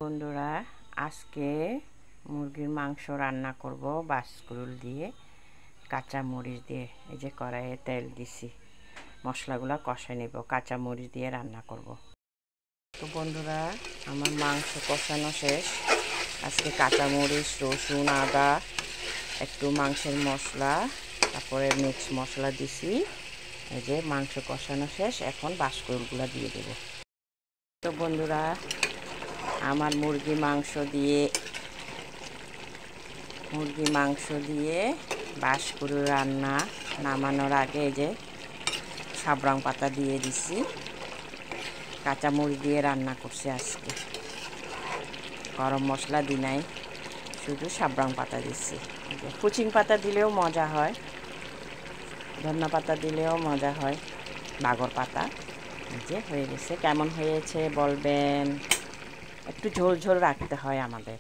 বন্ধুরা, আজকে মুরগির মাংস রান্না করব বাসকরুল দিয়ে, কাঁচা মরিচ দিয়ে। এই যে কড়াইয়ে তেল দিছি, মশলাগুলো কষে নেব, কাঁচা মরিচ দিয়ে রান্না করব। তো বন্ধুরা, আমার মাংস কষানো শেষ। আজকে কাঁচা মরিচ, রসুন, আদা, একটু মাংসের মশলা, তারপরে মিক্স মশলা দিছি। এই যে মাংস কষানো শেষ, এখন বাসকরুলগুলো দিয়ে দেব। তো বন্ধুরা, আমার মুরগি মাংস দিয়ে বাসকরুল রান্না নামানোর আগে এই যে সাবরাং পাতা দিয়ে দিছি। কাঁচামরিচ দিয়ে রান্না করছি আজকে, গরম মশলা দিই নাই, শুধু সাবরাং পাতা দিচ্ছি। কুচিং পাতা দিলেও মজা হয়, ধনিয়া পাতা দিলেও মজা হয়, বাগর পাতা। এই যে হয়ে গেছে। কেমন হয়েছে বলবেন। একটু ঝোল ঝোল রাখতে হয় আমাদের।